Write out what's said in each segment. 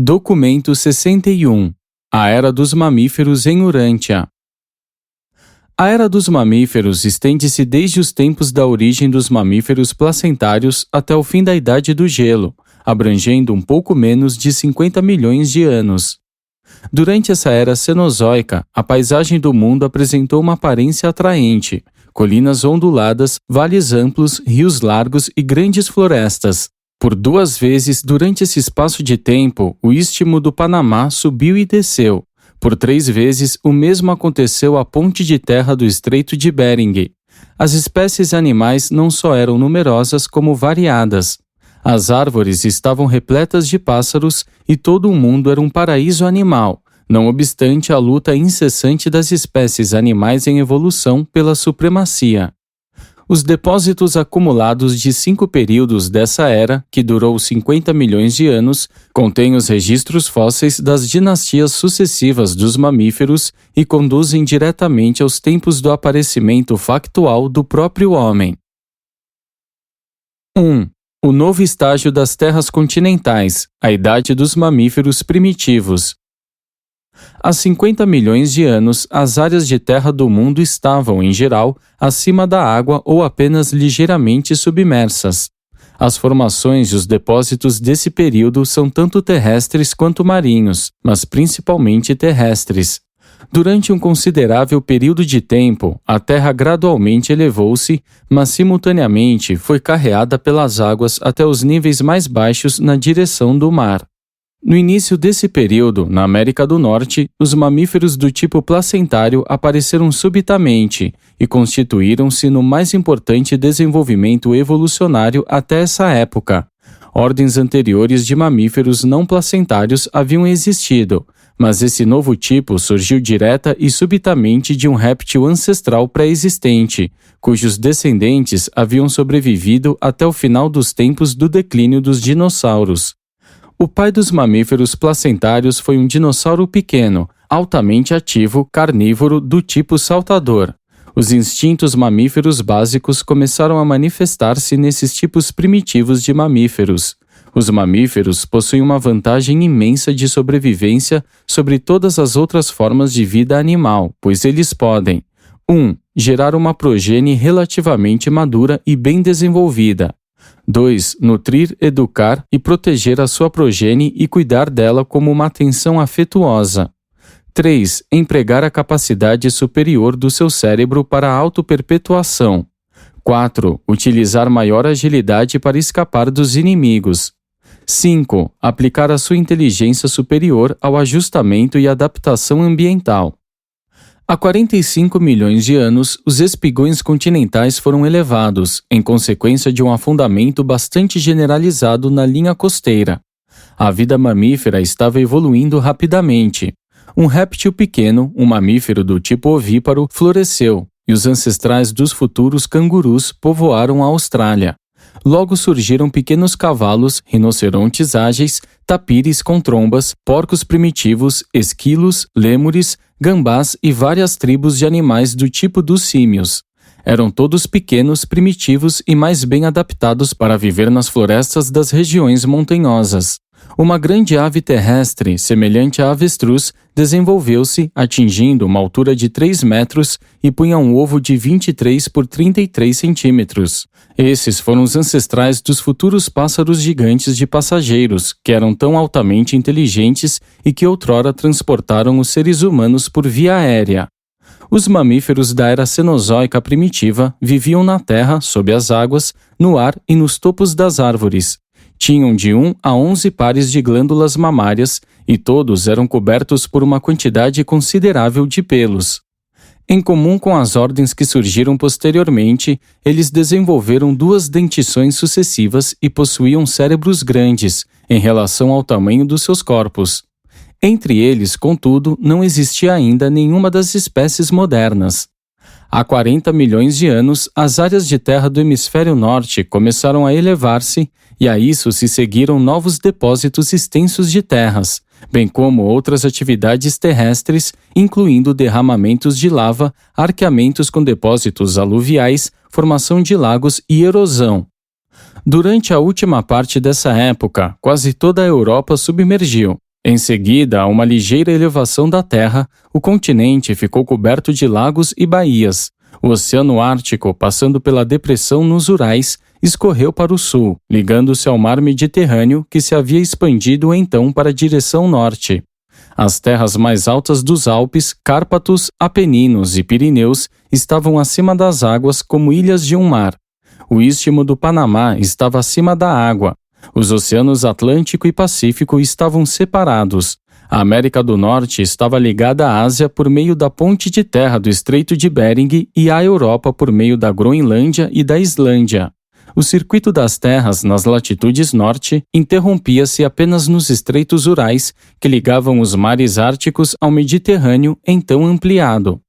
Documento 61. A Era dos Mamíferos em Urântia. A Era dos Mamíferos estende-se desde os tempos da origem dos mamíferos placentários até o fim da Idade do Gelo, abrangendo um pouco menos de 50 milhões de anos. Durante essa era cenozoica, a paisagem do mundo apresentou uma aparência atraente: colinas onduladas, vales amplos, rios largos e grandes florestas. Por 2 vezes durante esse espaço de tempo, o istmo do Panamá subiu e desceu. Por 3 vezes, o mesmo aconteceu à ponte de terra do Estreito de Bering. As espécies animais não só eram numerosas como variadas. As árvores estavam repletas de pássaros e todo o mundo era um paraíso animal, não obstante a luta incessante das espécies animais em evolução pela supremacia. Os depósitos acumulados de 5 períodos dessa era, que durou 50 milhões de anos, contêm os registros fósseis das dinastias sucessivas dos mamíferos e conduzem diretamente aos tempos do aparecimento factual do próprio homem. 1. O novo estágio das terras continentais, a idade dos mamíferos primitivos. Há 50 milhões de anos, as áreas de terra do mundo estavam, em geral, acima da água ou apenas ligeiramente submersas. As formações e os depósitos desse período são tanto terrestres quanto marinhos, mas principalmente terrestres. Durante um considerável período de tempo, a Terra gradualmente elevou-se, mas simultaneamente foi carreada pelas águas até os níveis mais baixos na direção do mar. No início desse período, na América do Norte, os mamíferos do tipo placentário apareceram subitamente e constituíram-se no mais importante desenvolvimento evolucionário até essa época. Ordens anteriores de mamíferos não placentários haviam existido, mas esse novo tipo surgiu direta e subitamente de um réptil ancestral pré-existente, cujos descendentes haviam sobrevivido até o final dos tempos do declínio dos dinossauros. O pai dos mamíferos placentários foi um dinossauro pequeno, altamente ativo, carnívoro do tipo saltador. Os instintos mamíferos básicos começaram a manifestar-se nesses tipos primitivos de mamíferos. Os mamíferos possuem uma vantagem imensa de sobrevivência sobre todas as outras formas de vida animal, pois eles podem 1. Gerar uma progenie relativamente madura e bem desenvolvida. 2. Nutrir, educar e proteger a sua progenie e cuidar dela como uma atenção afetuosa. 3. Empregar a capacidade superior do seu cérebro para a autoperpetuação. 4. Utilizar maior agilidade para escapar dos inimigos. 5. Aplicar a sua inteligência superior ao ajustamento e adaptação ambiental. Há 45 milhões de anos, os espigões continentais foram elevados, em consequência de um afundamento bastante generalizado na linha costeira. A vida mamífera estava evoluindo rapidamente. Um réptil pequeno, um mamífero do tipo ovíparo, floresceu, e os ancestrais dos futuros cangurus povoaram a Austrália. Logo surgiram pequenos cavalos, rinocerontes ágeis, tapires com trombas, porcos primitivos, esquilos, lêmures, gambás e várias tribos de animais do tipo dos símios. Eram todos pequenos, primitivos e mais bem adaptados para viver nas florestas das regiões montanhosas. Uma grande ave terrestre, semelhante à avestruz, desenvolveu-se, atingindo uma altura de 3 metros e punha um ovo de 23 por 33 centímetros. Esses foram os ancestrais dos futuros pássaros gigantes de passageiros, que eram tão altamente inteligentes e que outrora transportaram os seres humanos por via aérea. Os mamíferos da era cenozoica primitiva viviam na terra, sob as águas, no ar e nos topos das árvores. Tinham de 1 a 11 pares de glândulas mamárias e todos eram cobertos por uma quantidade considerável de pelos. Em comum com as ordens que surgiram posteriormente, eles desenvolveram 2 dentições sucessivas e possuíam cérebros grandes, em relação ao tamanho dos seus corpos. Entre eles, contudo, não existia ainda nenhuma das espécies modernas. Há 40 milhões de anos, as áreas de terra do hemisfério norte começaram a elevar-se e a isso se seguiram novos depósitos extensos de terras, bem como outras atividades terrestres, incluindo derramamentos de lava, arqueamentos com depósitos aluviais, formação de lagos e erosão. Durante a última parte dessa época, quase toda a Europa submergiu. Em seguida, a uma ligeira elevação da Terra, o continente ficou coberto de lagos e baías. O Oceano Ártico, passando pela depressão nos Urais, escorreu para o sul, ligando-se ao mar Mediterrâneo, que se havia expandido então para a direção norte. As terras mais altas dos Alpes, Cárpatos, Apeninos e Pirineus estavam acima das águas como ilhas de um mar. O Istmo do Panamá estava acima da água. Os oceanos Atlântico e Pacífico estavam separados. A América do Norte estava ligada à Ásia por meio da ponte de terra do Estreito de Bering e à Europa por meio da Groenlândia e da Islândia. O circuito das terras nas latitudes norte interrompia-se apenas nos estreitos Urais, que ligavam os mares árticos ao Mediterrâneo, então ampliado.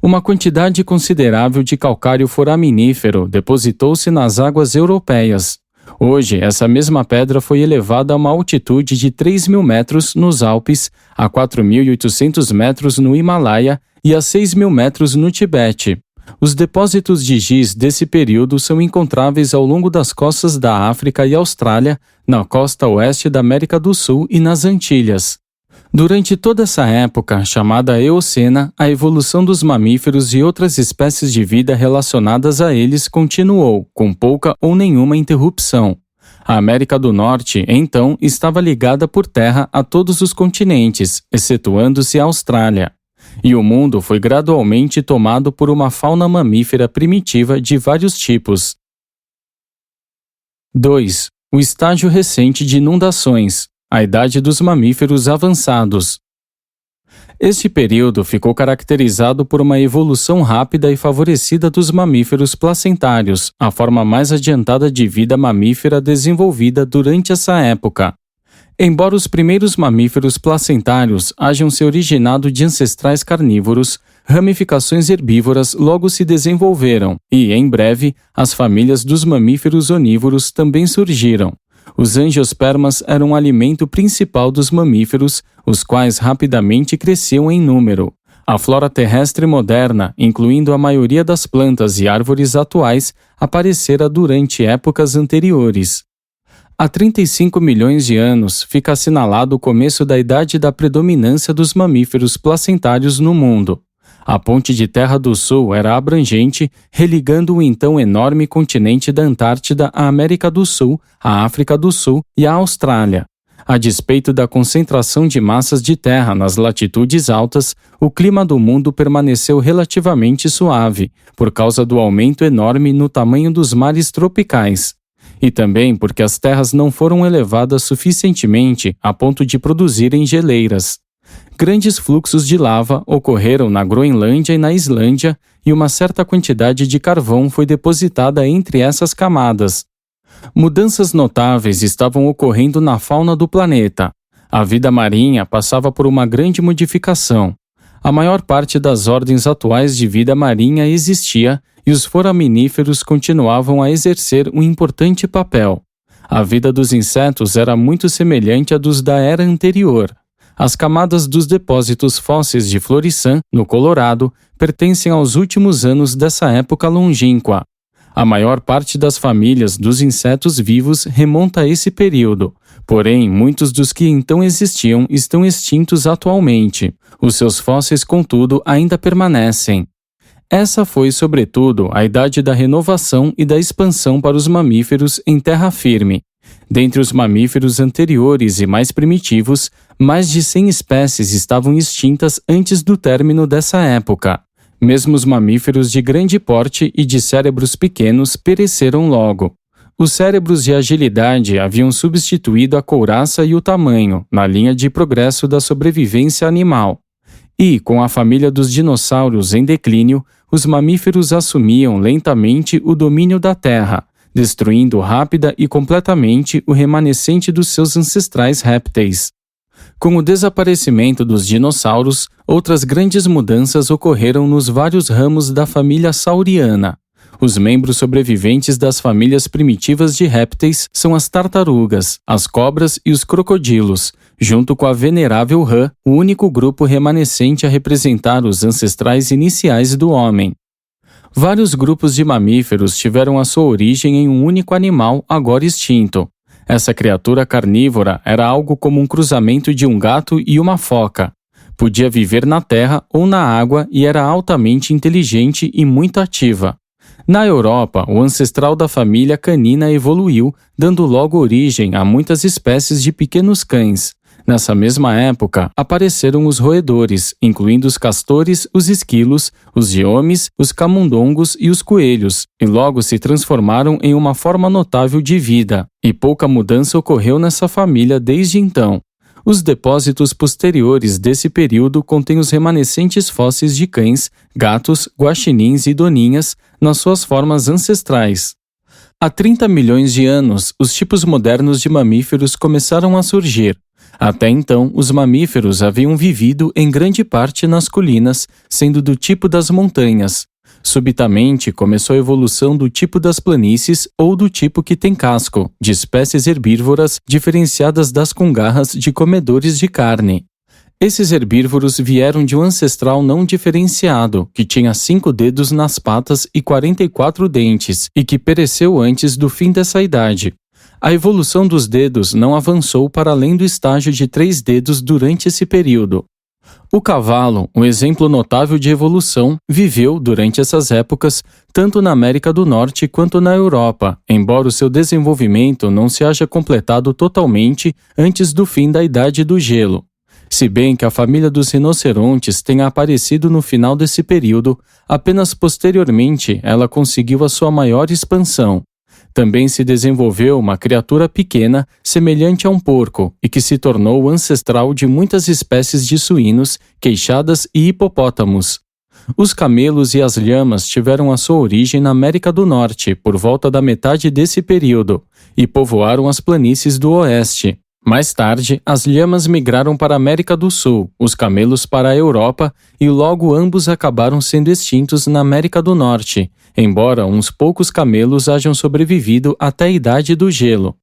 Uma quantidade considerável de calcário foraminífero depositou-se nas águas europeias. Hoje, essa mesma pedra foi elevada a uma altitude de 3.000 metros nos Alpes, a 4.800 metros no Himalaia e a 6.000 metros no Tibete. Os depósitos de giz desse período são encontráveis ao longo das costas da África e Austrália, na costa oeste da América do Sul e nas Antilhas. Durante toda essa época, chamada Eocena, a evolução dos mamíferos e outras espécies de vida relacionadas a eles continuou, com pouca ou nenhuma interrupção. A América do Norte, então, estava ligada por terra a todos os continentes, excetuando-se a Austrália. E o mundo foi gradualmente tomado por uma fauna mamífera primitiva de vários tipos. 2. O estágio recente de inundações. A idade dos mamíferos avançados. Este período ficou caracterizado por uma evolução rápida e favorecida dos mamíferos placentários, a forma mais adiantada de vida mamífera desenvolvida durante essa época. Embora os primeiros mamíferos placentários hajam se originado de ancestrais carnívoros, ramificações herbívoras logo se desenvolveram e, em breve, as famílias dos mamíferos onívoros também surgiram. Os angiospermas eram o alimento principal dos mamíferos, os quais rapidamente cresciam em número. A flora terrestre moderna, incluindo a maioria das plantas e árvores atuais, aparecera durante épocas anteriores. Há 35 milhões de anos fica assinalado o começo da idade da predominância dos mamíferos placentários no mundo. A ponte de terra do sul era abrangente, religando o então enorme continente da Antártida à América do Sul, à África do Sul e à Austrália. A despeito da concentração de massas de terra nas latitudes altas, o clima do mundo permaneceu relativamente suave, por causa do aumento enorme no tamanho dos mares tropicais. E também porque as terras não foram elevadas suficientemente a ponto de produzirem geleiras. Grandes fluxos de lava ocorreram na Groenlândia e na Islândia, e uma certa quantidade de carvão foi depositada entre essas camadas. Mudanças notáveis estavam ocorrendo na fauna do planeta. A vida marinha passava por uma grande modificação. A maior parte das ordens atuais de vida marinha existia, e os foraminíferos continuavam a exercer um importante papel. A vida dos insetos era muito semelhante à dos da era anterior. As camadas dos depósitos fósseis de Florisan, no Colorado, pertencem aos últimos anos dessa época longínqua. A maior parte das famílias dos insetos vivos remonta a esse período, porém muitos dos que então existiam estão extintos atualmente. Os seus fósseis, contudo, ainda permanecem. Essa foi, sobretudo, a idade da renovação e da expansão para os mamíferos em terra firme. Dentre os mamíferos anteriores e mais primitivos, mais de 100 espécies estavam extintas antes do término dessa época. Mesmo os mamíferos de grande porte e de cérebros pequenos pereceram logo. Os cérebros de agilidade haviam substituído a couraça e o tamanho, na linha de progresso da sobrevivência animal. E, com a família dos dinossauros em declínio, os mamíferos assumiam lentamente o domínio da Terra, destruindo rápida e completamente o remanescente dos seus ancestrais répteis. Com o desaparecimento dos dinossauros, outras grandes mudanças ocorreram nos vários ramos da família sauriana. Os membros sobreviventes das famílias primitivas de répteis são as tartarugas, as cobras e os crocodilos, junto com a venerável rã, o único grupo remanescente a representar os ancestrais iniciais do homem. Vários grupos de mamíferos tiveram a sua origem em um único animal agora extinto. Essa criatura carnívora era algo como um cruzamento de um gato e uma foca. Podia viver na terra ou na água e era altamente inteligente e muito ativa. Na Europa, o ancestral da família canina evoluiu, dando logo origem a muitas espécies de pequenos cães. Nessa mesma época, apareceram os roedores, incluindo os castores, os esquilos, os jeomes, os camundongos e os coelhos, e logo se transformaram em uma forma notável de vida, e pouca mudança ocorreu nessa família desde então. Os depósitos posteriores desse período contêm os remanescentes fósseis de cães, gatos, guaxinins e doninhas nas suas formas ancestrais. Há 30 milhões de anos, os tipos modernos de mamíferos começaram a surgir. Até então, os mamíferos haviam vivido em grande parte nas colinas, sendo do tipo das montanhas. Subitamente, começou a evolução do tipo das planícies ou do tipo que tem casco, de espécies herbívoras diferenciadas das com garras de comedores de carne. Esses herbívoros vieram de um ancestral não diferenciado, que tinha 5 dedos nas patas e 44 dentes, e que pereceu antes do fim dessa idade. A evolução dos dedos não avançou para além do estágio de 3 dedos durante esse período. O cavalo, um exemplo notável de evolução, viveu, durante essas épocas, tanto na América do Norte quanto na Europa, embora o seu desenvolvimento não se haja completado totalmente antes do fim da Idade do Gelo. Se bem que a família dos rinocerontes tenha aparecido no final desse período, apenas posteriormente ela conseguiu a sua maior expansão. Também se desenvolveu uma criatura pequena, semelhante a um porco, e que se tornou ancestral de muitas espécies de suínos, queixadas e hipopótamos. Os camelos e as lhamas tiveram a sua origem na América do Norte, por volta da metade desse período, e povoaram as planícies do oeste. Mais tarde, as lhamas migraram para a América do Sul, os camelos para a Europa, e logo ambos acabaram sendo extintos na América do Norte, embora uns poucos camelos hajam sobrevivido até a Idade do Gelo.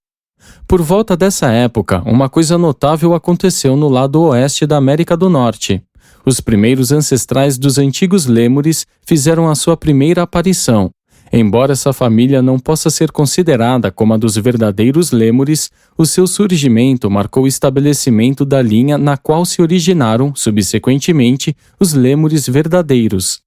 Por volta dessa época, uma coisa notável aconteceu no lado oeste da América do Norte. Os primeiros ancestrais dos antigos lêmures fizeram a sua primeira aparição. Embora essa família não possa ser considerada como a dos verdadeiros lêmures, o seu surgimento marcou o estabelecimento da linha na qual se originaram, subsequentemente, os lêmures verdadeiros.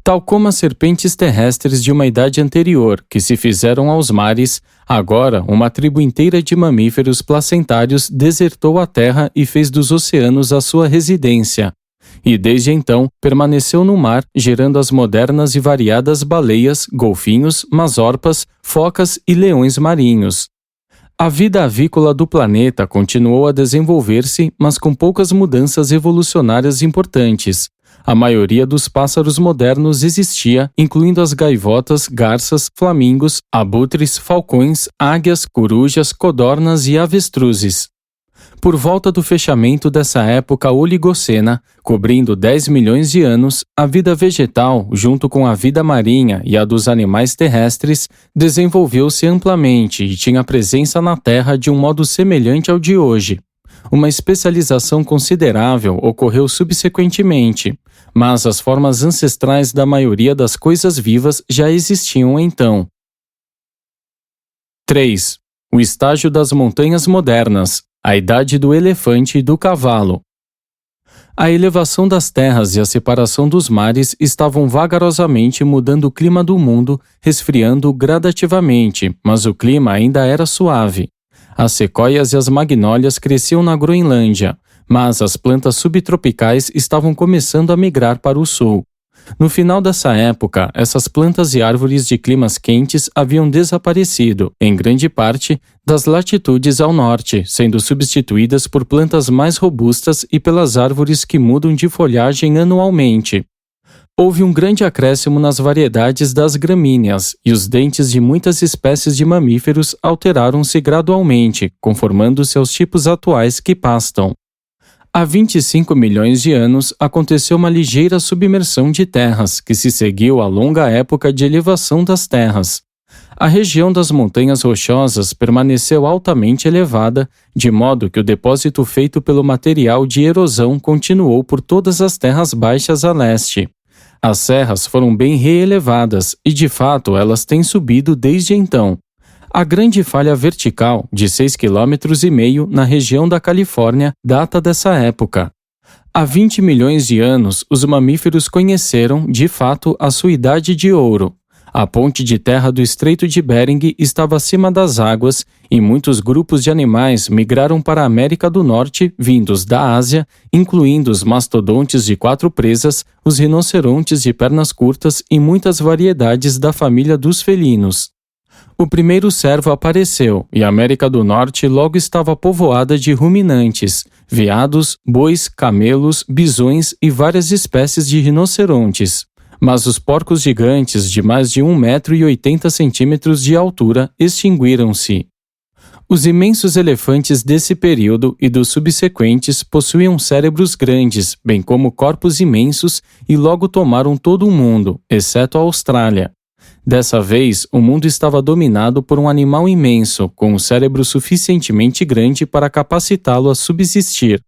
Tal como as serpentes terrestres de uma idade anterior, que se fizeram aos mares, agora uma tribo inteira de mamíferos placentários desertou a terra e fez dos oceanos a sua residência. E desde então permaneceu no mar, gerando as modernas e variadas baleias, golfinhos, masorpas, focas e leões marinhos. A vida avícola do planeta continuou a desenvolver-se, mas com poucas mudanças evolucionárias importantes. A maioria dos pássaros modernos existia, incluindo as gaivotas, garças, flamingos, abutres, falcões, águias, corujas, codornas e avestruzes. Por volta do fechamento dessa época oligocena, cobrindo 10 milhões de anos, a vida vegetal, junto com a vida marinha e a dos animais terrestres, desenvolveu-se amplamente e tinha presença na Terra de um modo semelhante ao de hoje. Uma especialização considerável ocorreu subsequentemente, mas as formas ancestrais da maioria das coisas vivas já existiam então. 3. O estágio das montanhas modernas. A idade do elefante e do cavalo. A elevação das terras e a separação dos mares estavam vagarosamente mudando o clima do mundo, resfriando gradativamente, mas o clima ainda era suave. As sequoias e as magnólias cresciam na Groenlândia, mas as plantas subtropicais estavam começando a migrar para o sul. No final dessa época, essas plantas e árvores de climas quentes haviam desaparecido, em grande parte, das latitudes ao norte, sendo substituídas por plantas mais robustas e pelas árvores que mudam de folhagem anualmente. Houve um grande acréscimo nas variedades das gramíneas, e os dentes de muitas espécies de mamíferos alteraram-se gradualmente, conformando-se aos tipos atuais que pastam. Há 25 milhões de anos, aconteceu uma ligeira submersão de terras, que se seguiu à longa época de elevação das terras. A região das montanhas rochosas permaneceu altamente elevada, de modo que o depósito feito pelo material de erosão continuou por todas as terras baixas a leste. As serras foram bem reelevadas, e de fato elas têm subido desde então. A grande falha vertical, de 6,5 km na região da Califórnia, data dessa época. Há 20 milhões de anos, os mamíferos conheceram, de fato, a sua idade de ouro. A ponte de terra do Estreito de Bering estava acima das águas e muitos grupos de animais migraram para a América do Norte, vindos da Ásia, incluindo os mastodontes de 4 presas, os rinocerontes de pernas curtas e muitas variedades da família dos felinos. O primeiro cervo apareceu e a América do Norte logo estava povoada de ruminantes, veados, bois, camelos, bisões e várias espécies de rinocerontes. Mas os porcos gigantes de mais de 1,80 m de altura extinguiram-se. Os imensos elefantes desse período e dos subsequentes possuíam cérebros grandes, bem como corpos imensos, e logo tomaram todo o mundo, exceto a Austrália. Dessa vez, o mundo estava dominado por um animal imenso, com um cérebro suficientemente grande para capacitá-lo a subsistir.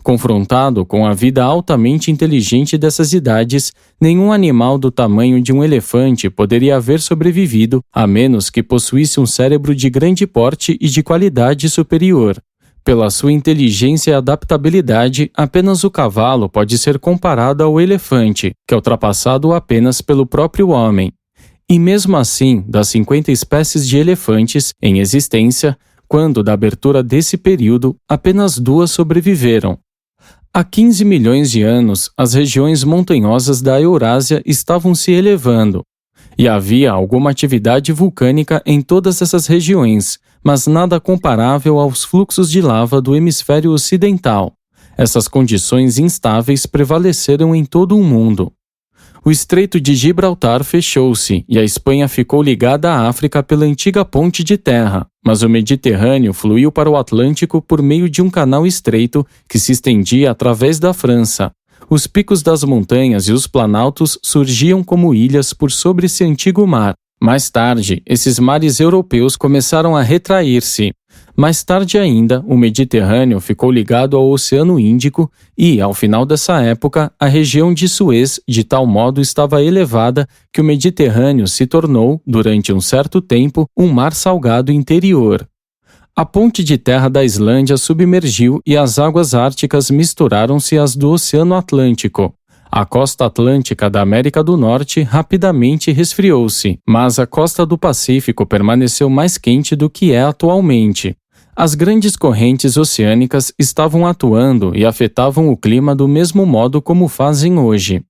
Confrontado com a vida altamente inteligente dessas idades, nenhum animal do tamanho de um elefante poderia haver sobrevivido, a menos que possuísse um cérebro de grande porte e de qualidade superior. Pela sua inteligência e adaptabilidade, apenas o cavalo pode ser comparado ao elefante, que é ultrapassado apenas pelo próprio homem. E mesmo assim, das 50 espécies de elefantes em existência, quando da abertura desse período, apenas 2 sobreviveram. Há 15 milhões de anos, as regiões montanhosas da Eurásia estavam se elevando. E havia alguma atividade vulcânica em todas essas regiões, mas nada comparável aos fluxos de lava do hemisfério ocidental. Essas condições instáveis prevaleceram em todo o mundo. O Estreito de Gibraltar fechou-se e a Espanha ficou ligada à África pela antiga ponte de terra, mas o Mediterrâneo fluiu para o Atlântico por meio de um canal estreito que se estendia através da França. Os picos das montanhas e os planaltos surgiam como ilhas por sobre esse antigo mar. Mais tarde, esses mares europeus começaram a retrair-se. Mais tarde ainda, o Mediterrâneo ficou ligado ao Oceano Índico e, ao final dessa época, a região de Suez de tal modo estava elevada que o Mediterrâneo se tornou, durante um certo tempo, um mar salgado interior. A ponte de terra da Islândia submergiu e as águas árticas misturaram-se às do Oceano Atlântico. A costa atlântica da América do Norte rapidamente resfriou-se, mas a costa do Pacífico permaneceu mais quente do que é atualmente. As grandes correntes oceânicas estavam atuando e afetavam o clima do mesmo modo como fazem hoje.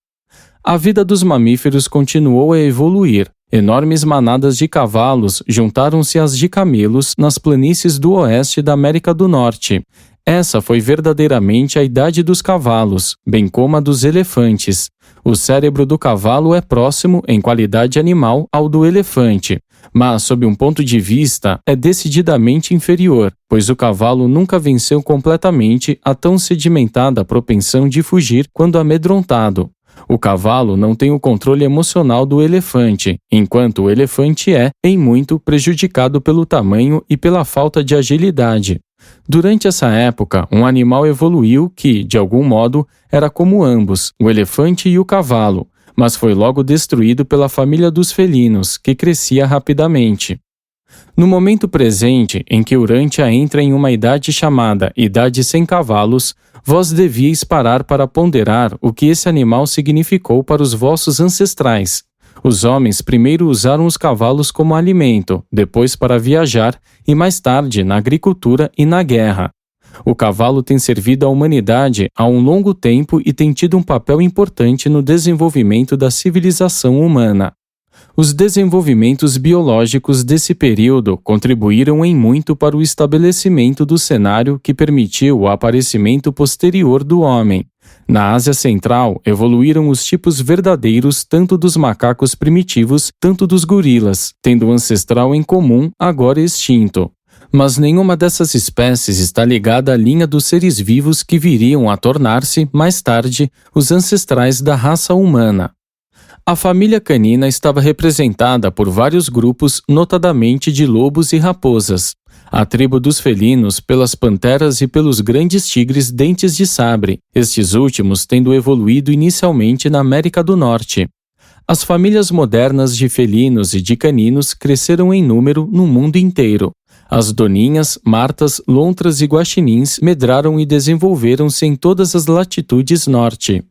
A vida dos mamíferos continuou a evoluir. Enormes manadas de cavalos juntaram-se às de camelos nas planícies do oeste da América do Norte. Essa foi verdadeiramente a idade dos cavalos, bem como a dos elefantes. O cérebro do cavalo é próximo, em qualidade animal, ao do elefante, mas, sob um ponto de vista, é decididamente inferior, pois o cavalo nunca venceu completamente a tão sedimentada propensão de fugir quando amedrontado. O cavalo não tem o controle emocional do elefante, enquanto o elefante é, em muito, prejudicado pelo tamanho e pela falta de agilidade. Durante essa época, um animal evoluiu que, de algum modo, era como ambos, o elefante e o cavalo, mas foi logo destruído pela família dos felinos, que crescia rapidamente. No momento presente, em que Urântia entra em uma idade chamada Idade Sem Cavalos, vós devíeis parar para ponderar o que esse animal significou para os vossos ancestrais. Os homens primeiro usaram os cavalos como alimento, depois para viajar e mais tarde na agricultura e na guerra. O cavalo tem servido à humanidade há um longo tempo e tem tido um papel importante no desenvolvimento da civilização humana. Os desenvolvimentos biológicos desse período contribuíram em muito para o estabelecimento do cenário que permitiu o aparecimento posterior do homem. Na Ásia Central, evoluíram os tipos verdadeiros tanto dos macacos primitivos, tanto dos gorilas, tendo um ancestral em comum, agora extinto. Mas nenhuma dessas espécies está ligada à linha dos seres vivos que viriam a tornar-se, mais tarde, os ancestrais da raça humana. A família canina estava representada por vários grupos, notadamente de lobos e raposas. A tribo dos felinos pelas panteras e pelos grandes tigres dentes de sabre, estes últimos tendo evoluído inicialmente na América do Norte. As famílias modernas de felinos e de caninos cresceram em número no mundo inteiro. As doninhas, martas, lontras e guaxinins medraram e desenvolveram-se em todas as latitudes norte.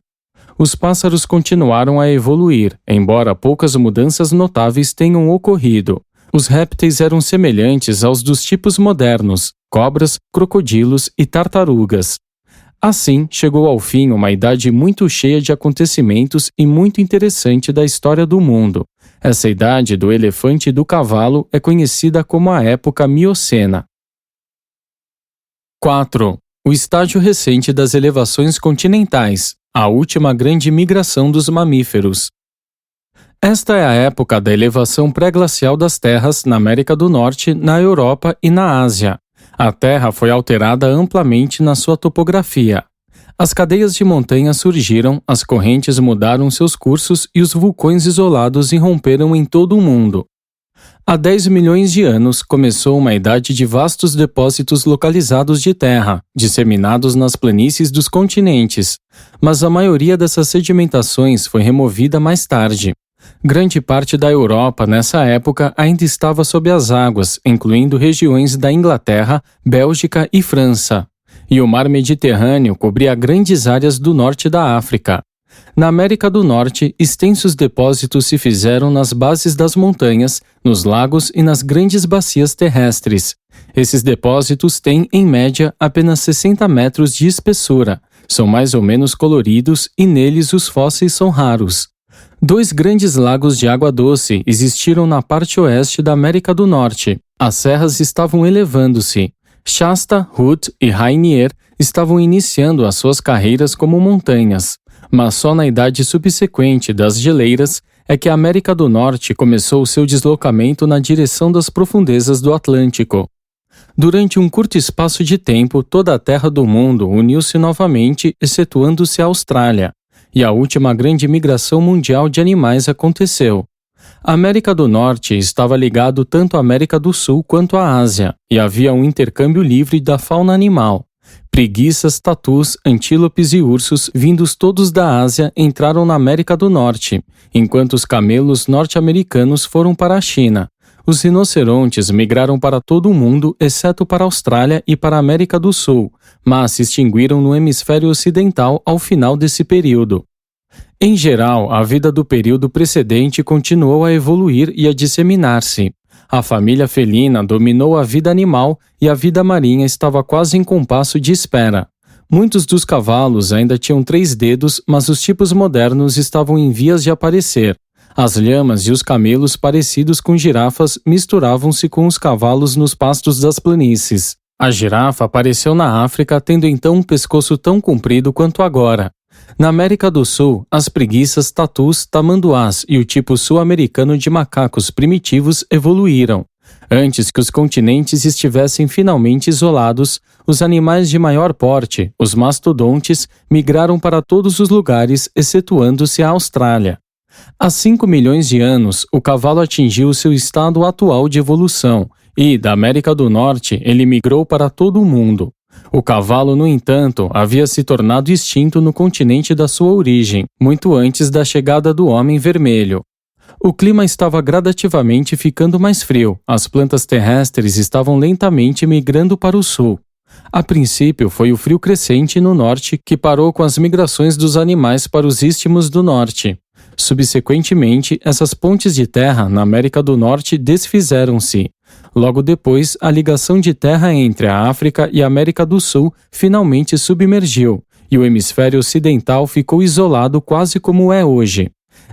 Os pássaros continuaram a evoluir, embora poucas mudanças notáveis tenham ocorrido. Os répteis eram semelhantes aos dos tipos modernos, cobras, crocodilos e tartarugas. Assim, chegou ao fim uma idade muito cheia de acontecimentos e muito interessante da história do mundo. Essa idade do elefante e do cavalo é conhecida como a época Miocena. 4. O estágio recente das elevações continentais, a última grande migração dos mamíferos. Esta é a época da elevação pré-glacial das terras na América do Norte, na Europa e na Ásia. A Terra foi alterada amplamente na sua topografia. As cadeias de montanhas surgiram, as correntes mudaram seus cursos e os vulcões isolados irromperam em todo o mundo. Há 10 milhões de anos começou uma idade de vastos depósitos localizados de terra, disseminados nas planícies dos continentes, mas a maioria dessas sedimentações foi removida mais tarde. Grande parte da Europa nessa época ainda estava sob as águas, incluindo regiões da Inglaterra, Bélgica e França. E o mar Mediterrâneo cobria grandes áreas do norte da África. Na América do Norte, extensos depósitos se fizeram nas bases das montanhas, nos lagos e nas grandes bacias terrestres. Esses depósitos têm, em média, apenas 60 metros de espessura, são mais ou menos coloridos e neles os fósseis são raros. 2 grandes lagos de água doce existiram na parte oeste da América do Norte. As serras estavam elevando-se. Shasta, Hood e Rainier estavam iniciando as suas carreiras como montanhas, mas só na idade subsequente das geleiras é que a América do Norte começou seu deslocamento na direção das profundezas do Atlântico. Durante um curto espaço de tempo, toda a terra do mundo uniu-se novamente, excetuando-se a Austrália. E a última grande migração mundial de animais aconteceu. A América do Norte estava ligado tanto à América do Sul quanto à Ásia, e havia um intercâmbio livre da fauna animal. Preguiças, tatus, antílopes e ursos, vindos todos da Ásia, entraram na América do Norte, enquanto os camelos norte-americanos foram para a China. Os rinocerontes migraram para todo o mundo, exceto para a Austrália e para a América do Sul, mas se extinguiram no hemisfério ocidental ao final desse período. Em geral, a vida do período precedente continuou a evoluir e a disseminar-se. A família felina dominou a vida animal e a vida marinha estava quase em compasso de espera. Muitos dos cavalos ainda tinham 3 dedos, mas os tipos modernos estavam em vias de aparecer. As lhamas e os camelos parecidos com girafas misturavam-se com os cavalos nos pastos das planícies. A girafa apareceu na África tendo então um pescoço tão comprido quanto agora. Na América do Sul, as preguiças, tatus, tamanduás e o tipo sul-americano de macacos primitivos evoluíram. Antes que os continentes estivessem finalmente isolados, os animais de maior porte, os mastodontes, migraram para todos os lugares, excetuando-se a Austrália. Há 5 milhões de anos, o cavalo atingiu seu estado atual de evolução e, da América do Norte, ele migrou para todo o mundo. O cavalo, no entanto, havia se tornado extinto no continente da sua origem, muito antes da chegada do homem vermelho. O clima estava gradativamente ficando mais frio, as plantas terrestres estavam lentamente migrando para o sul. A princípio, foi o frio crescente no norte que parou com as migrações dos animais para os istmos do norte. Subsequentemente, essas pontes de terra na América do Norte desfizeram-se. Logo depois, a ligação de terra entre a África e a América do Sul finalmente submergiu, e o hemisfério ocidental ficou isolado quase como é hoje.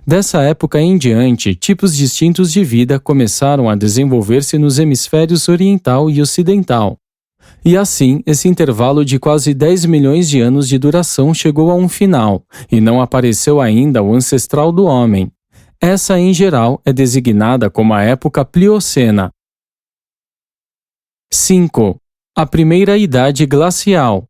Dessa época em diante, tipos distintos de vida começaram a desenvolver-se nos hemisférios oriental e ocidental. E assim, esse intervalo de quase 10 milhões de anos de duração chegou a um final, e não apareceu ainda o ancestral do homem. Essa, em geral, é designada como a época Pliocena. 5. A primeira idade glacial.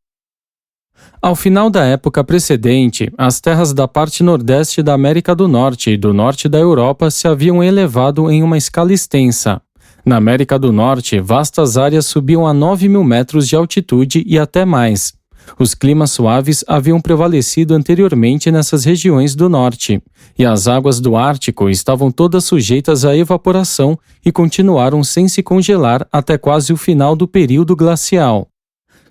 Ao final da época precedente, as terras da parte nordeste da América do Norte e do norte da Europa se haviam elevado em uma escala extensa. Na América do Norte, vastas áreas subiam a 9.000 metros de altitude e até mais. Os climas suaves haviam prevalecido anteriormente nessas regiões do norte, e as águas do Ártico estavam todas sujeitas à evaporação e continuaram sem se congelar até quase o final do período glacial.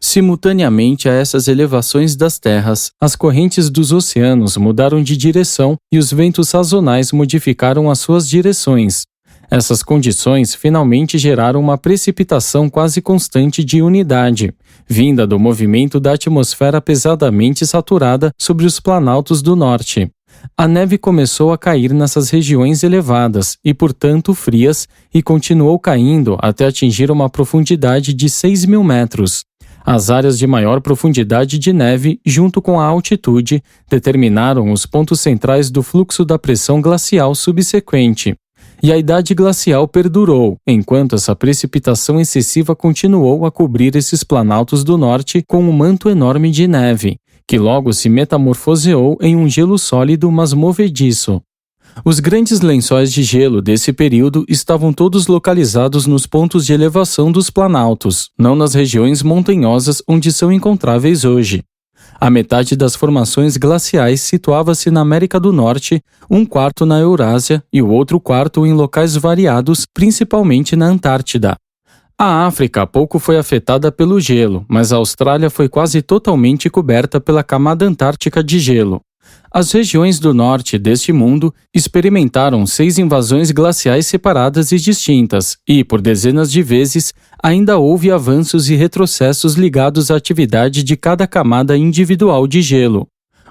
Simultaneamente a essas elevações das terras, as correntes dos oceanos mudaram de direção e os ventos sazonais modificaram as suas direções. Essas condições finalmente geraram uma precipitação quase constante de umidade, vinda do movimento da atmosfera pesadamente saturada sobre os planaltos do norte. A neve começou a cair nessas regiões elevadas e, portanto, frias, e continuou caindo até atingir uma profundidade de 6.000 metros. As áreas de maior profundidade de neve, junto com a altitude, determinaram os pontos centrais do fluxo da pressão glacial subsequente. E a idade glacial perdurou, enquanto essa precipitação excessiva continuou a cobrir esses planaltos do norte com um manto enorme de neve, que logo se metamorfoseou em um gelo sólido, mas movediço. Os grandes lençóis de gelo desse período estavam todos localizados nos pontos de elevação dos planaltos, não nas regiões montanhosas onde são encontráveis hoje. A metade das formações glaciais situava-se na América do Norte, um quarto na Eurásia e o outro quarto em locais variados, principalmente na Antártida. A África pouco foi afetada pelo gelo, mas a Austrália foi quase totalmente coberta pela camada antártica de gelo. As regiões do norte deste mundo experimentaram 6 invasões glaciais separadas e distintas, e, por dezenas de vezes, ainda houve avanços e retrocessos ligados à atividade de cada camada individual de gelo.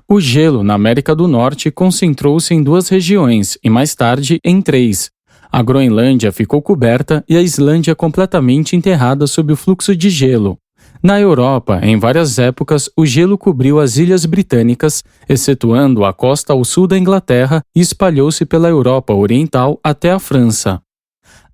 O gelo na América do Norte concentrou-se em 2 regiões e, mais tarde, em 3. A Groenlândia ficou coberta e a Islândia completamente enterrada sob o fluxo de gelo. Na Europa, em várias épocas, o gelo cobriu as ilhas britânicas, excetuando a costa ao sul da Inglaterra, e espalhou-se pela Europa Oriental até a França.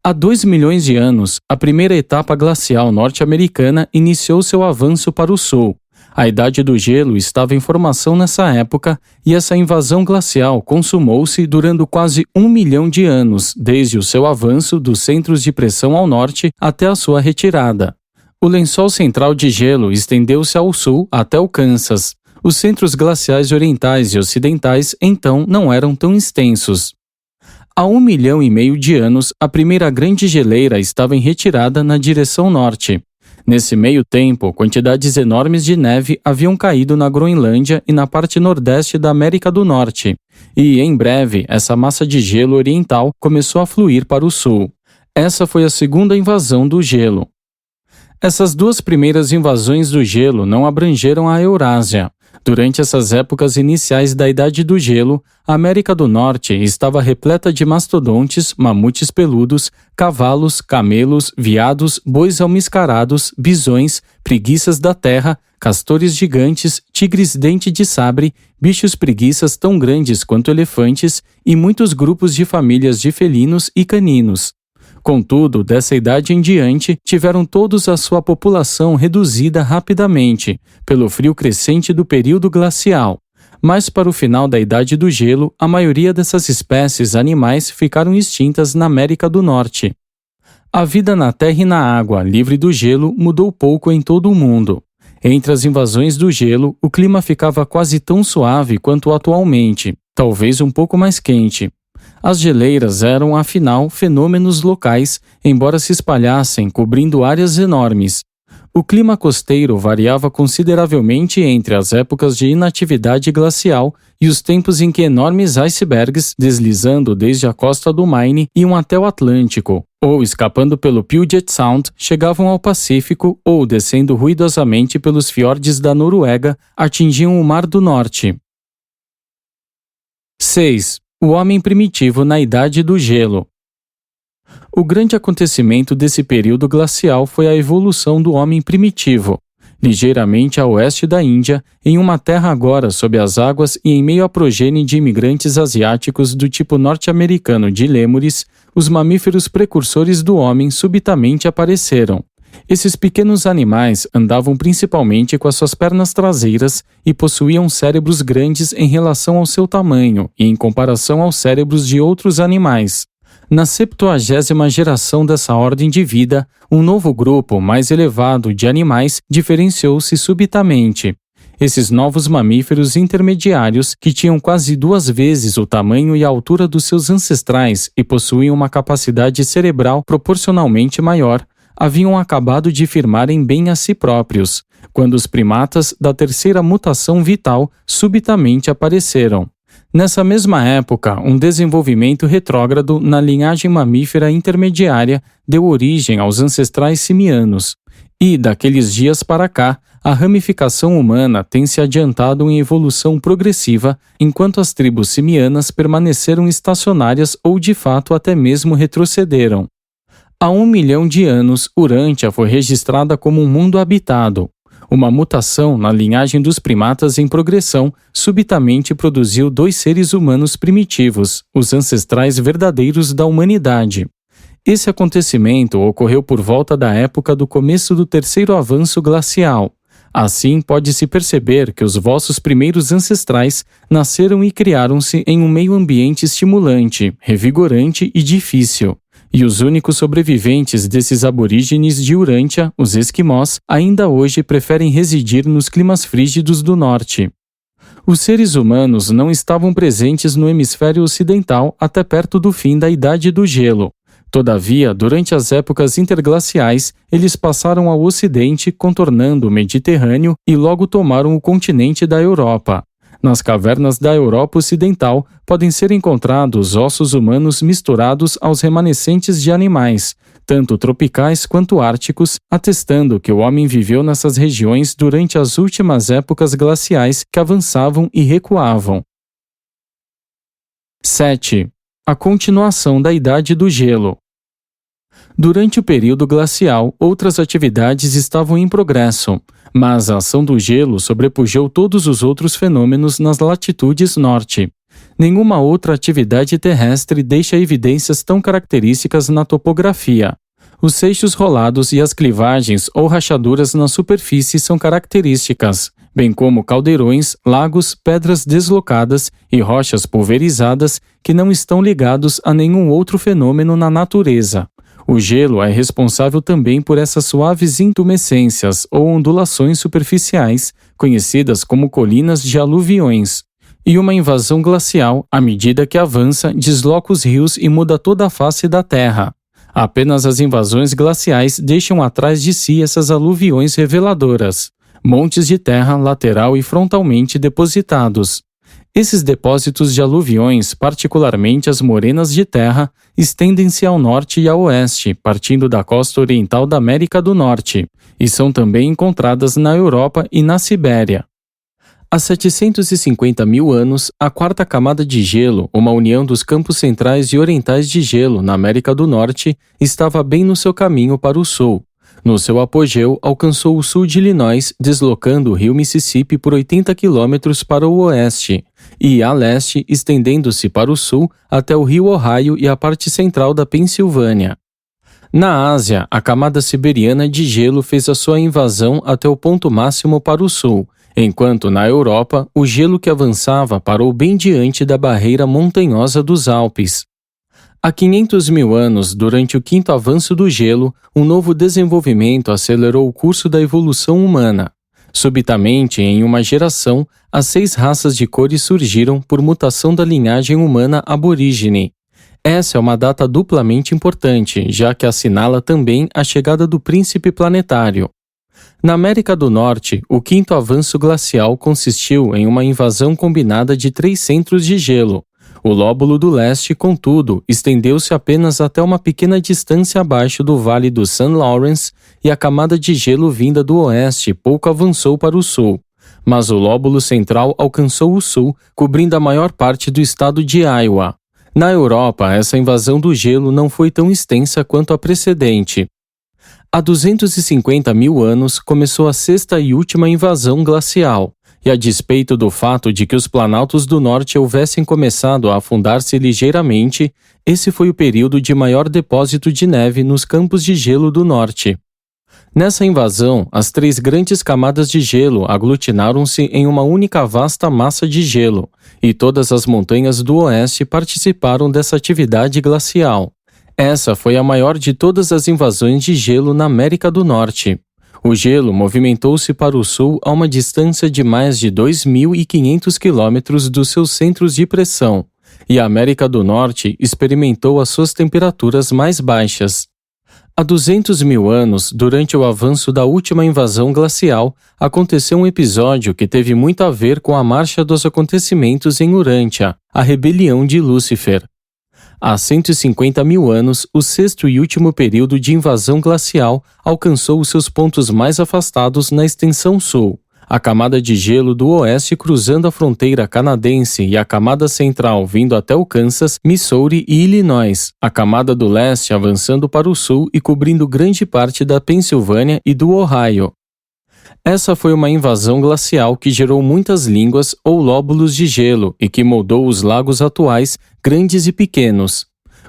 Há 2 milhões de anos, a primeira etapa glacial norte-americana iniciou seu avanço para o sul. A idade do gelo estava em formação nessa época, e essa invasão glacial consumou-se durante quase 1 milhão de anos, desde o seu avanço dos centros de pressão ao norte até a sua retirada. O lençol central de gelo estendeu-se ao sul até o Kansas. Os centros glaciais orientais e ocidentais, então, não eram tão extensos. Há 1,5 milhão de anos, a primeira grande geleira estava em retirada na direção norte. Nesse meio tempo, quantidades enormes de neve haviam caído na Groenlândia e na parte nordeste da América do Norte. E, em breve, essa massa de gelo oriental começou a fluir para o sul. Essa foi a segunda invasão do gelo. Essas 2 primeiras invasões do gelo não abrangeram a Eurásia. Durante essas épocas iniciais da Idade do Gelo, a América do Norte estava repleta de mastodontes, mamutes peludos, cavalos, camelos, veados, bois almiscarados, bisões, preguiças da terra, castores gigantes, tigres dente de sabre, bichos preguiças tão grandes quanto elefantes e muitos grupos de famílias de felinos e caninos. Contudo, dessa idade em diante, tiveram todos a sua população reduzida rapidamente, pelo frio crescente do período glacial. Mas para o final da Idade do Gelo, a maioria dessas espécies animais ficaram extintas na América do Norte. A vida na terra e na água, livre do gelo, mudou pouco em todo o mundo. Entre as invasões do gelo, o clima ficava quase tão suave quanto atualmente, talvez um pouco mais quente. As geleiras eram, afinal, fenômenos locais, embora se espalhassem, cobrindo áreas enormes. O clima costeiro variava consideravelmente entre as épocas de inatividade glacial e os tempos em que enormes icebergs, deslizando desde a costa do Maine, iam até o Atlântico, ou escapando pelo Puget Sound, chegavam ao Pacífico ou, descendo ruidosamente pelos fiordes da Noruega, atingiam o Mar do Norte. 6. O homem primitivo na Idade do Gelo. O grande acontecimento desse período glacial foi a evolução do homem primitivo. Ligeiramente a oeste da Índia, em uma terra agora sob as águas e em meio à progênie de imigrantes asiáticos do tipo norte-americano de lêmures, os mamíferos precursores do homem subitamente apareceram. Esses pequenos animais andavam principalmente com as suas pernas traseiras e possuíam cérebros grandes em relação ao seu tamanho e em comparação aos cérebros de outros animais. Na 70ª geração dessa ordem de vida, um novo grupo mais elevado de animais diferenciou-se subitamente. Esses novos mamíferos intermediários, que tinham quase 2 vezes o tamanho e a altura dos seus ancestrais e possuíam uma capacidade cerebral proporcionalmente maior, haviam acabado de firmarem bem a si próprios, quando os primatas da terceira mutação vital subitamente apareceram. Nessa mesma época, um desenvolvimento retrógrado na linhagem mamífera intermediária deu origem aos ancestrais simianos. E, daqueles dias para cá, a ramificação humana tem se adiantado em evolução progressiva, enquanto as tribos simianas permaneceram estacionárias ou de fato até mesmo retrocederam. Há 1 milhão de anos, Urântia foi registrada como um mundo habitado. Uma mutação na linhagem dos primatas em progressão subitamente produziu 2 seres humanos primitivos, os ancestrais verdadeiros da humanidade. Esse acontecimento ocorreu por volta da época do começo do terceiro avanço glacial. Assim, pode-se perceber que os vossos primeiros ancestrais nasceram e criaram-se em um meio ambiente estimulante, revigorante e difícil. E os únicos sobreviventes desses aborígenes de Urântia, os esquimós, ainda hoje preferem residir nos climas frígidos do norte. Os seres humanos não estavam presentes no hemisfério ocidental até perto do fim da Idade do Gelo. Todavia, durante as épocas interglaciais, eles passaram ao ocidente, contornando o Mediterrâneo e logo tomaram o continente da Europa. Nas cavernas da Europa Ocidental podem ser encontrados ossos humanos misturados aos remanescentes de animais, tanto tropicais quanto árticos, atestando que o homem viveu nessas regiões durante as últimas épocas glaciais que avançavam e recuavam. 7. A continuação da Idade do Gelo. Durante o período glacial, outras atividades estavam em progresso, mas a ação do gelo sobrepujou todos os outros fenômenos nas latitudes norte. Nenhuma outra atividade terrestre deixa evidências tão características na topografia. Os seixos rolados e as clivagens ou rachaduras na superfície são características, bem como caldeirões, lagos, pedras deslocadas e rochas pulverizadas que não estão ligados a nenhum outro fenômeno na natureza. O gelo é responsável também por essas suaves intumescências ou ondulações superficiais, conhecidas como colinas de aluviões. E uma invasão glacial, à medida que avança, desloca os rios e muda toda a face da Terra. Apenas as invasões glaciais deixam atrás de si essas aluviões reveladoras, montes de terra lateral e frontalmente depositados. Esses depósitos de aluviões, particularmente as morenas de terra, estendem-se ao norte e ao oeste, partindo da costa oriental da América do Norte, e são também encontradas na Europa e na Sibéria. Há 750 mil anos, a quarta camada de gelo, uma união dos campos centrais e orientais de gelo na América do Norte, estava bem no seu caminho para o sul. No seu apogeu, alcançou o sul de Illinois, deslocando o rio Mississippi por 80 quilômetros para o oeste, e a leste, estendendo-se para o sul até o rio Ohio e a parte central da Pensilvânia. Na Ásia, a camada siberiana de gelo fez a sua invasão até o ponto máximo para o sul, enquanto na Europa, o gelo que avançava parou bem diante da barreira montanhosa dos Alpes. Há 500 mil anos, durante o quinto avanço do gelo, um novo desenvolvimento acelerou o curso da evolução humana. Subitamente, em uma geração, as 6 raças de cores surgiram por mutação da linhagem humana aborígene. Essa é uma data duplamente importante, já que assinala também a chegada do príncipe planetário. Na América do Norte, o quinto avanço glacial consistiu em uma invasão combinada de 3 centros de gelo. O lóbulo do leste, contudo, estendeu-se apenas até uma pequena distância abaixo do Vale do St. Lawrence e a camada de gelo vinda do oeste pouco avançou para o sul. Mas o lóbulo central alcançou o sul, cobrindo a maior parte do estado de Iowa. Na Europa, essa invasão do gelo não foi tão extensa quanto a precedente. Há 250 mil anos começou a 6ª e última invasão glacial. E a despeito do fato de que os planaltos do norte houvessem começado a afundar-se ligeiramente, esse foi o período de maior depósito de neve nos campos de gelo do norte. Nessa invasão, as 3 grandes camadas de gelo aglutinaram-se em uma única vasta massa de gelo, e todas as montanhas do oeste participaram dessa atividade glacial. Essa foi a maior de todas as invasões de gelo na América do Norte. O gelo movimentou-se para o sul a uma distância de mais de 2.500 quilômetros dos seus centros de pressão, e a América do Norte experimentou as suas temperaturas mais baixas. Há 200 mil anos, durante o avanço da última invasão glacial, aconteceu um episódio que teve muito a ver com a marcha dos acontecimentos em Urântia, a rebelião de Lúcifer. Há 150 mil anos, o sexto e último período de invasão glacial alcançou os seus pontos mais afastados na extensão sul. A camada de gelo do oeste cruzando a fronteira canadense e a camada central vindo até o Kansas, Missouri e Illinois. A camada do leste avançando para o sul e cobrindo grande parte da Pensilvânia e do Ohio. Essa foi uma invasão glacial que gerou muitas línguas ou lóbulos de gelo e que moldou os lagos atuais, grandes e pequenos.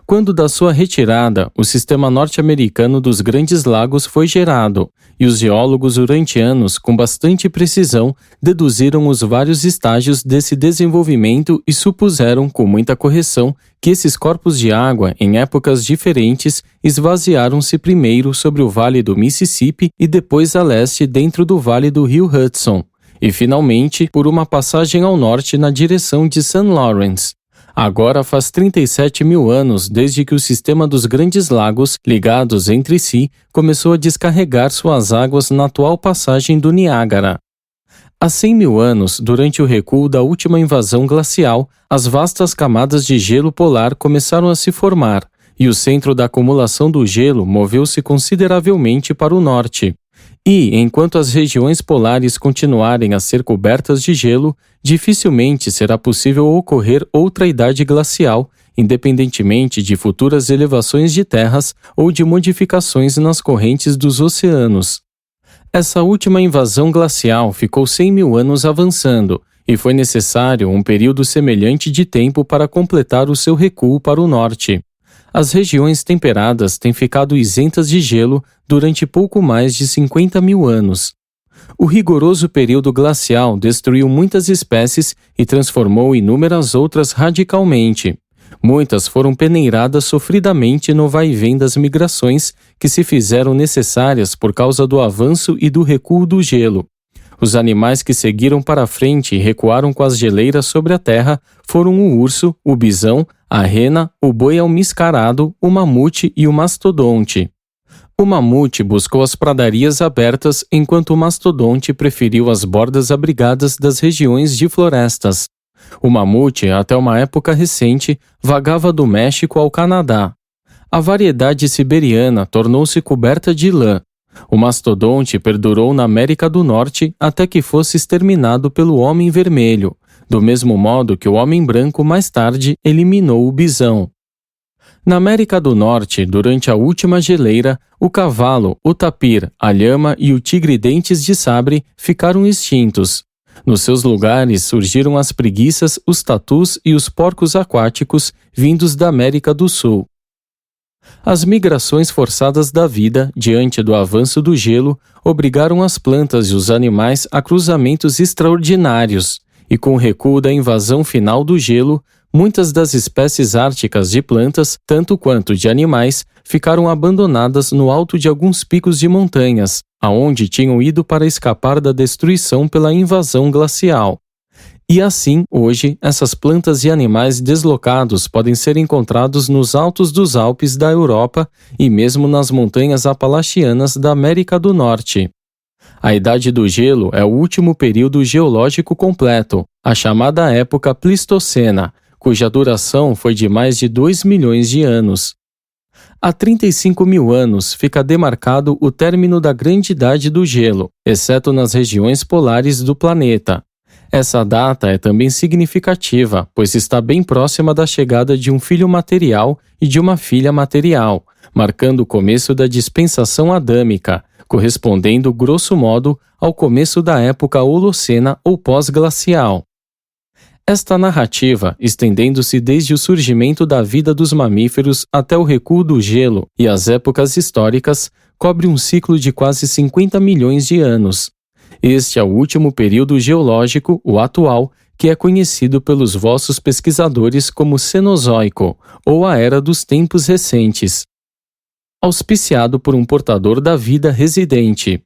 Quando da sua retirada, o sistema norte-americano dos Grandes Lagos foi gerado, e os geólogos urantianos, com bastante precisão, deduziram os vários estágios desse desenvolvimento e supuseram, com muita correção, que esses corpos de água, em épocas diferentes, esvaziaram-se primeiro sobre o Vale do Mississippi e depois a leste dentro do Vale do Rio Hudson, e finalmente por uma passagem ao norte na direção de St. Lawrence. Agora faz 37 mil anos desde que o sistema dos Grandes Lagos, ligados entre si, começou a descarregar suas águas na atual passagem do Niágara. Há 100 mil anos, durante o recuo da última invasão glacial, as vastas camadas de gelo polar começaram a se formar, e o centro da acumulação do gelo moveu-se consideravelmente para o norte. E, enquanto as regiões polares continuarem a ser cobertas de gelo, dificilmente será possível ocorrer outra idade glacial, independentemente de futuras elevações de terras ou de modificações nas correntes dos oceanos. Essa última invasão glacial ficou 100 mil anos avançando, e foi necessário um período semelhante de tempo para completar o seu recuo para o norte. As regiões temperadas têm ficado isentas de gelo durante pouco mais de 50 mil anos. O rigoroso período glacial destruiu muitas espécies e transformou inúmeras outras radicalmente. Muitas foram peneiradas sofridamente no vai-vem das migrações que se fizeram necessárias por causa do avanço e do recuo do gelo. Os animais que seguiram para frente e recuaram com as geleiras sobre a terra foram o urso, o bisão, a rena, o boi almiscarado, o mamute e o mastodonte. O mamute buscou as pradarias abertas, enquanto o mastodonte preferiu as bordas abrigadas das regiões de florestas. O mamute, até uma época recente, vagava do México ao Canadá. A variedade siberiana tornou-se coberta de lã. O mastodonte perdurou na América do Norte até que fosse exterminado pelo homem vermelho, do mesmo modo que o homem branco mais tarde eliminou o bisão. Na América do Norte, durante a última geleira, o cavalo, o tapir, a lhama e o tigre-dentes de sabre ficaram extintos. Nos seus lugares surgiram as preguiças, os tatus e os porcos aquáticos vindos da América do Sul. As migrações forçadas da vida, diante do avanço do gelo, obrigaram as plantas e os animais a cruzamentos extraordinários, e com o recuo da invasão final do gelo, muitas das espécies árticas de plantas, tanto quanto de animais, ficaram abandonadas no alto de alguns picos de montanhas, aonde tinham ido para escapar da destruição pela invasão glacial. E assim, hoje, essas plantas e animais deslocados podem ser encontrados nos altos dos Alpes da Europa e mesmo nas montanhas apalachianas da América do Norte. A Idade do Gelo é o último período geológico completo, a chamada época Pleistocena, cuja duração foi de mais de 2 milhões de anos. Há 35 mil anos fica demarcado o término da Grande Idade do Gelo, exceto nas regiões polares do planeta. Essa data é também significativa, pois está bem próxima da chegada de um filho material e de uma filha material, marcando o começo da dispensação adâmica, correspondendo, grosso modo, ao começo da época Holocena ou pós-glacial. Esta narrativa, estendendo-se desde o surgimento da vida dos mamíferos até o recuo do gelo e as épocas históricas, cobre um ciclo de quase 50 milhões de anos. Este é o último período geológico, o atual, que é conhecido pelos vossos pesquisadores como Cenozoico, ou a Era dos Tempos Recentes. Auspiciado por um portador da vida residente.